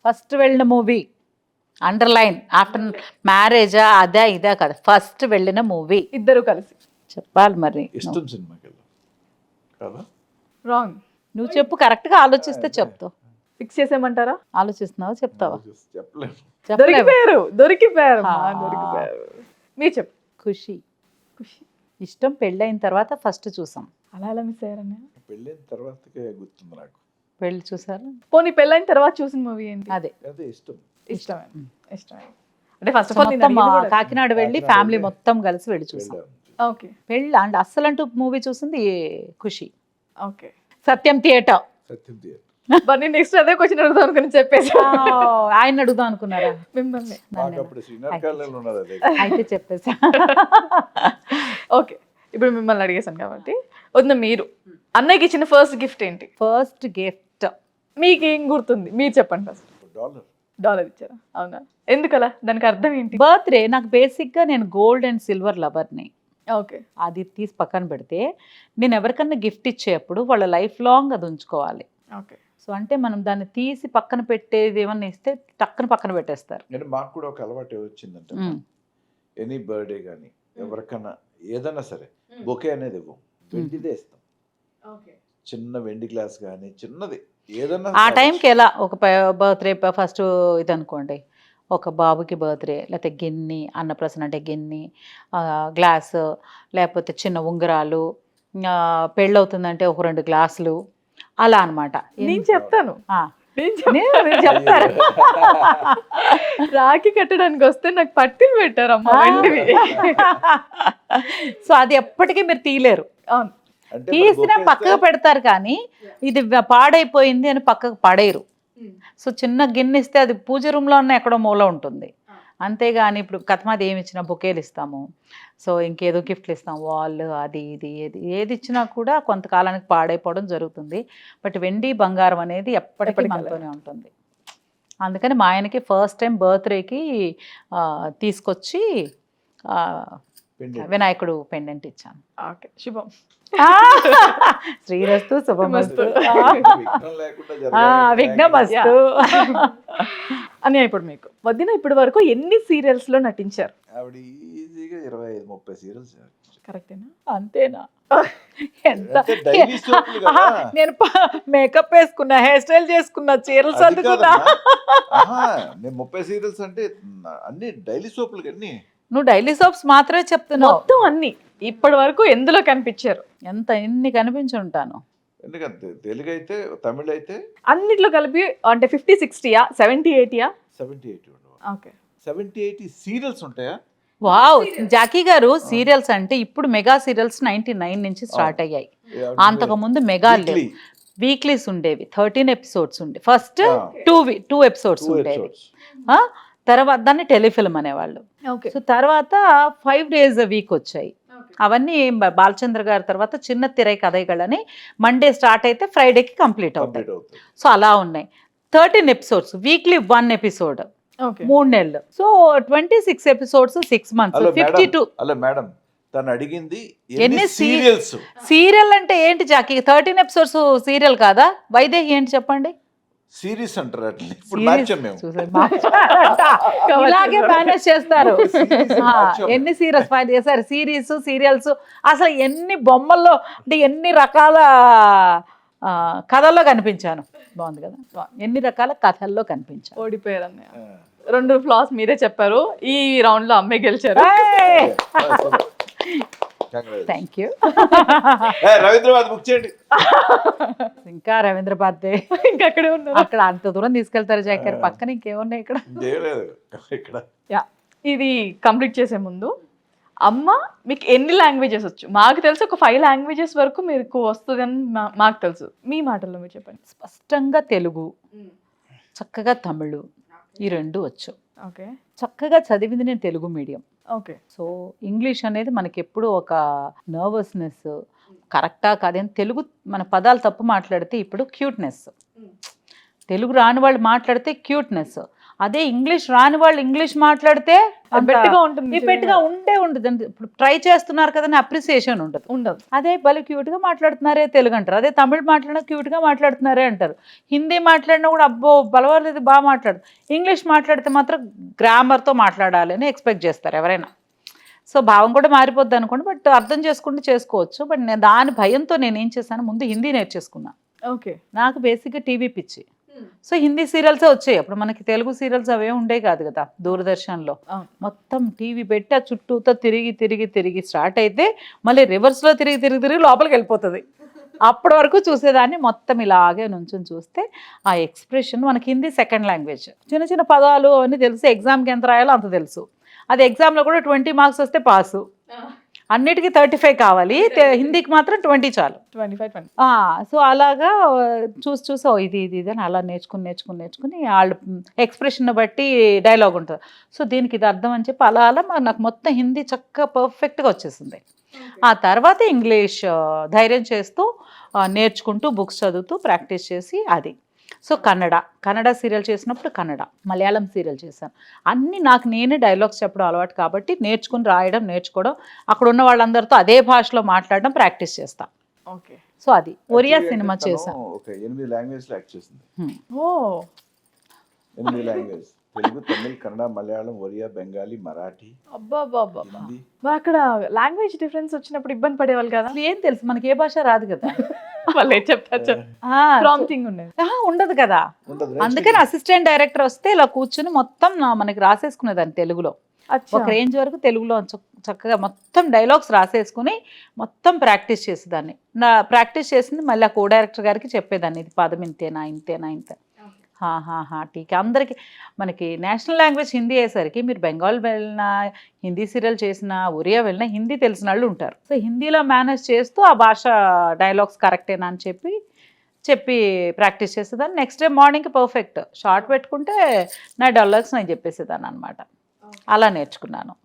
First వెళ్ళిన movie underline after మ్యారేజా అదే ఇదే కదా ఫస్ట్ వెళ్ళిన మూవీ ఇద్దరు కలిసి. చెప్పాలి మరి ఇష్టం సినిమాకి వెళ్ళాం కదా. రాంగ్. నువ్వు చెప్పు కరెక్ట్గా ఆలోచిస్తే చెప్తావు. ఫిక్స్ చేసేయమంటారా? ఆలోచిస్తున్నావా చెప్తావా? చెప్పలేము. చెప్పలేవు. దొరికిపోయారు ఆ. దొరికిపోయారు. మీరు చెప్పు. ఖుషి. ఖుషి. ఇష్టం పెళ్ళైన తర్వాత ఫస్ట్ చూసాం. అలా ఎలా మిస్ అయ్యారన్నా? పెళ్ళైన తర్వాతకే గుర్తుంది నాకు. పెళ్ళి చూసారు పోనీ పెళ్ళైన తర్వాత చూసిన మూవీ ఏంటి? అదే అదే ఇష్టం. ఇష్టమే. ఇష్టమే. అంటే ఫస్ట్ ఆఫ్ ఆల్ మొత్తం కాకినాడ వెళ్ళి కాకినాడ ఫ్యామిలీ వెళ్ళి మొత్తం కలిసి వెళ్ళి చూసాం. వెళ్ళాం. ఓకే పెళ్ళి అంటే అస్సలంటూ మూవీ చూసింది ఖుషి. ఓకే. సత్యం థియేటర్. సత్యం థియేటర్. నేను నెక్స్ట్ అదే క్వశ్చన్ అడుగుదాం అనుకుని చెప్పేసి ఆయన అడుగుదాం అనుకున్నారా? మిమ్మల్ని. మాకు అప్పుడు శ్రీనగర్ కాలనీలో ఉన్నది అదే. అయితే చెప్పేసా. ఓకే, ఇప్పుడు మిమ్మల్ని అడిగేశాను కాబట్టి వద్ద మీరు అన్నయ్యకి ఇచ్చిన ఫస్ట్ గిఫ్ట్ ఏంటి? ఫస్ట్ గిఫ్ట్ మీకు ఏం గుర్తుంది మీరు చెప్పండి ఫస్ట్. $1. ఇచ్చారా? అవునా? ఎందుకలా? దానికి అర్థం ఏంటి? బర్త్డే. నాకు బేసిక్గా నేను గోల్డ్ అండ్ సిల్వర్ లవర్ని. ఓకే. అది తీసి పక్కన పెడితే నేను ఎవరికన్నా గిఫ్ట్ ఇచ్చేటప్పుడు వాళ్ళ లైఫ్ లాంగ్ అది ఉంచుకోవాలి. ఓకే. సో అంటే మనం దాన్ని తీసి పక్కన పెట్టేది ఏమన్నా ఇస్తే టక్కన పక్కన పెట్టేస్తారు. నేను మాకు కూడా ఒక అలవాటు వచ్చిందంటే ఎనీ బర్త్డే కానీ ఎవరికన్నా ఏదైనా సరే బొకే అనేది ఇవ్వం, వెండిదే ఇస్తాం. చిన్న వెండి గ్లాస్ కానీ చిన్నది ఏదన్నా. ఆ టైంకి ఎలా ఒక బర్త్డే ఫస్ట్ ఇది అనుకోండి, ఒక బాబుకి బర్త్డే లేకపోతే గిన్నె, అన్నప్రసన్న అంటే గిన్నె, గ్లాసు, లేకపోతే చిన్న ఉంగరాలు, పెళ్ళవుతుందంటే ఒక 2 గ్లాసులు అలా అనమాట. నేను చెప్తాను. చెప్తారు. రాఖీ కట్టడానికి వస్తే నాకు పట్టిలు పెట్టారు అమ్మ వెండివి. సో అది ఎప్పటికీ మీరు తీయలేరు. అవును. అంటే తీసినా పక్కకు పెడతారు కానీ ఇది పాడైపోయింది అని పక్కకు పడేయరు. సో చిన్న గిన్నె ఇస్తే అది పూజ రూమ్లో ఉన్న ఎక్కడో మూల ఉంటుంది. అంతేగాని ఇప్పుడు కథమాది ఏమి ఇచ్చినా బొకేలు ఇస్తాము, సో ఇంకేదో గిఫ్ట్లు ఇస్తాము, వాల్ అది ఇది ఏది ఇచ్చినా కూడా కొంతకాలానికి పాడైపోవడం జరుగుతుంది. బట్ వెండి బంగారం అనేది ఎప్పటికీ మనతోనే ఉంటుంది. అందుకని మా ఆయనకి ఫస్ట్ టైం బర్త్డేకి తీసుకొచ్చి వినాయకుడు పెండెంట్ ఇచ్చాను. ఓకే, శుభం. శ్రీరస్తు శుభమస్తు లేకుండా విఘ్నమస్తు. అని ఇప్పుడు మీకు వదిన ఇప్పటి వరకు ఎన్ని సీరియల్స్ లో నటించారు? ఆవిడ ఈజీగా 25-30 సీరియల్స్. కరెక్టేనా? అంతేనా? ఎంత అంటే daily soapలు కదా. నేను మేకప్ వేసుకున్నా, హెయిర్ స్టైల్ చేసుకున్నా, చీరలు అది సర్దుకున్నా. కాదమ్మా. నేను 30 సీరియల్స్ అంటే అన్ని డైలీ సోపులు అన్ని. నువ్వు డైలీ సోప్స్ మాత్రమే చెప్తున్నావు. మొత్తం అన్ని ఇప్పటి వరకు ఎందులో కనిపించారు? ఎన్ని కనిపించి ఉంటాను. ఎందుకంటే తెలుగు అయితే తమిళ అయితే అన్నిట్లో కలిపి అంటే 50-60యా 70-80యా? 70-80 ఉండవు. ఓకే. 70-80 సీరియల్స్ ఉంటాయా? వావ్. జాకీ గారు సీరియల్స్ అంటే ఇప్పుడు మెగా సీరియల్స్ 99 నుంచి స్టార్ట్ అయ్యాయి. అంతకు ముందు మెగా లేవు, వీక్లీస్ ఉండేవి. 13 ఎపిసోడ్స్ ఉండే. ఫస్ట్ 2 ఎపిసోడ్స్ ఉండేవి. తర్వాత దాన్ని టెలిఫిల్మ్ అనేవాళ్ళు. సో తర్వాత 5 days a week వచ్చాయి. అవన్నీ బాలచంద్ర గారి తర్వాత చిన్న తిరై కథైగళ్ళని మండే స్టార్ట్ అయితే ఫ్రైడేకి కంప్లీట్ అవుతాయి. సో అలా ఉన్నాయి. 13 ఎపిసోడ్స్, వీక్లీ 1 ఎపిసోడ్, 3 నెలలు. So 26 episodes 6 months, 52. అలా మేడం తను అడిగింది ఎన్ని సీరియల్స్. సీరియల్ అంటే ఏంటి జాకీ? 13 ఎపిసోడ్స్ సీరియల్ కాదా? వైదేహి ఏంటి చెప్పండి? సిరీస్ అంటారు అట్లా. ఇప్పుడు మార్చాం మేము. ఇలాగే మేనేజ్ చేస్తారు. ఎన్ని సీరియల్స్ చేశారు? సీరియల్స్ అసలు ఎన్ని బొమ్మల్లో అంటే ఎన్ని రకాల కథల్లో కనిపించాను. బాగుంది కదా? ఎన్ని రకాల కథల్లో కనిపించాను. ఓడిపోయారు అన్నయ్య. 2 ఫ్లాస్ మీరే చెప్పారు. ఈ రౌండ్ లో అమ్మాయి గెలిచారు. Thank you. రవీంద్రబాద్ బుక్ చేయండి. ఇంకా రవీంద్రబాద్ ఇంకా అక్కడే ఉన్నారు. అక్కడ అంత దూరం తీసుకెళ్తారు జాకర్. పక్కన ఇంకేమున్నాయి ఇక్కడ? ఇక్కడ ఇది కంప్లీట్ చేసే ముందు అమ్మ మీకు ఎన్ని లాంగ్వేజెస్ వచ్చు? మాకు తెలుసు ఒక 5 లాంగ్వేజెస్ వరకు మీకు వస్తుంది అని మాకు తెలుసు. మీ మాటల్లో మీరు చెప్పండి. స్పష్టంగా తెలుగు, చక్కగా తమిళ్, ఈ 2 వచ్చు. ఓకే. చక్కగా చదివింది నేను Telugu medium. Okay. So English అనేది మనకి ఎప్పుడు ఒక నర్వస్నెస్, కరెక్టా కాదని. తెలుగు మన పదాలు తప్పు మాట్లాడితే ఇప్పుడు క్యూట్నెస్, తెలుగు రాని వాళ్ళు మాట్లాడితే క్యూట్నెస్, అదే ఇంగ్లీష్ రాని వాళ్ళు ఇంగ్లీష్ మాట్లాడితే బెట్టుగా ఉంటుంది, పెట్టుగా ఉండదు. ఇప్పుడు ట్రై చేస్తున్నారు కదా అని అప్రిసియేషన్ ఉండదు. ఉండదు. అదే భలే క్యూట్గా మాట్లాడుతున్నారే తెలుగు అంటారు, అదే తమిళ్ మాట్లాడినా క్యూట్గా మాట్లాడుతున్నారే అంటారు, హిందీ మాట్లాడినా కూడా అబ్బో బలవాలేదు బాగా మాట్లాడు, ఇంగ్లీష్ మాట్లాడితే మాత్రం గ్రామర్తో మాట్లాడాలి అని ఎక్స్పెక్ట్ చేస్తారు ఎవరైనా. సో భావం కూడా మారిపోద్ది అనుకోండి, బట్ అర్థం చేసుకుంటే చేసుకోవచ్చు. బట్ నేను దాని భయంతో నేను ఏం చేశాను, ముందు హిందీ నేర్చేసుకున్నాను. ఓకే. నాకు బేసిక్గా టీవీ పిచ్చి. సో హిందీ సీరియల్సే వచ్చాయి అప్పుడు, మనకి తెలుగు సీరియల్స్ అవే ఉండే కాదు కదా దూరదర్శన్లో. మొత్తం టీవీ పెట్టి ఆ చుట్టూతో తిరిగి తిరిగి తిరిగి స్టార్ట్ అయితే మళ్ళీ రివర్స్లో తిరిగి తిరిగి తిరిగి లోపలికి వెళ్ళిపోతుంది. అప్పటి వరకు చూసేదాన్ని, మొత్తం ఇలాగే నుంచుని చూస్తే ఆ ఎక్స్ప్రెషన్, మనకి హిందీ సెకండ్ లాంగ్వేజ్, చిన్న చిన్న పదాలు అవన్నీ తెలుసు, ఎగ్జామ్కి ఎంత రాయాలో అంత తెలుసు. అది ఎగ్జామ్లో కూడా 20 మార్క్స్ వస్తే పాసు, అన్నిటికీ 35 కావాలి, హిందీకి మాత్రం 20 చాలు. 25. సో అలాగా చూసి చూసి ఓ ఇది ఇది ఇది అని అలా నేర్చుకుని వాళ్ళు ఎక్స్ప్రెషన్ బట్టి డైలాగ్ ఉంటుంది. సో దీనికి ఇది అర్థం అని చెప్పి అలా అలా నాకు మొత్తం హిందీ చక్కగా పర్ఫెక్ట్గా వచ్చేసింది. ఆ తర్వాత ఇంగ్లీష్ ధైర్యం చేస్తూ నేర్చుకుంటూ బుక్స్ చదువుతూ ప్రాక్టీస్ చేసి అది. సో కన్నడ సీరియల్ చేసినప్పుడు కన్నడ, మలయాళం సీరియల్ చేశాను. అన్నీ నాకు నేనే డైలాగ్స్ చెప్పడం అలవాటు కాబట్టి నేర్చుకుని రాయడం, నేర్చుకోవడం, అక్కడ ఉన్న వాళ్ళందరితో అదే భాషలో మాట్లాడడం ప్రాక్టీస్ చేస్తా. ఓకే. సో అది ఒరియా సినిమా చేశాను. ఒక 8 లాంగ్వేజ్లో యాక్ట్ చేసింది. ఓ 8 లాంగ్వేజ్, తెలుగు, తమిళ్, కన్నడ, మలయాళం, ఒరియా, బెంగాలీ, మరాఠీ, అబ్బా బాబా. హిందీ. అక్కడ లాంగ్వేజ్ డిఫరెన్స్ వచ్చినప్పుడు ఇబ్బంది పడేవాళ్ళు కదా? అసలు ఏం తెలుసు మనకి, ఏ భాష రాదు కదా. వాళ్ళు ఏం చెప్తారు, ప్రాంప్టింగ్ ఉండేది. ఉండదు కదా. ఉండదు. అందుకని అసిస్టెంట్ డైరెక్టర్ వస్తే ఇలా కూర్చుని మొత్తం మనకి రాసేసుకునేదాన్ని తెలుగులో. ఒక రేంజ్ వరకు తెలుగులో చక్కగా మొత్తం డైలాగ్స్ రాసేసుకుని మొత్తం ప్రాక్టీస్ చేసేదాన్ని. నా ప్రాక్టీస్ చేసింది మళ్ళీ ఆ కో డైరెక్టర్ గారికి చెప్పేదాన్ని, ఇది పదం ఇంతేనా ఇంతేనా ఇంత టీకే. అందరికీ మనకి నేషనల్ లాంగ్వేజ్ హిందీ అయ్యేసరికి మీరు బెంగాల్ వెళ్ళినా, హిందీ సీరియల్ చేసినా, ఒరియా వెళ్ళినా హిందీ తెలిసిన వాళ్ళు ఉంటారు. సో హిందీలో మేనేజ్ చేస్తూ ఆ భాష డైలాగ్స్ కరెక్టేనా అని చెప్పి ప్రాక్టీస్ చేసేదాన్ని. నెక్స్ట్ డే మార్నింగ్కి పర్ఫెక్ట్ షార్ట్ పెట్టుకుంటే నా డైలాగ్స్ నేను చెప్పేసేదాన్ని అనమాట. అలా నేర్చుకున్నాను.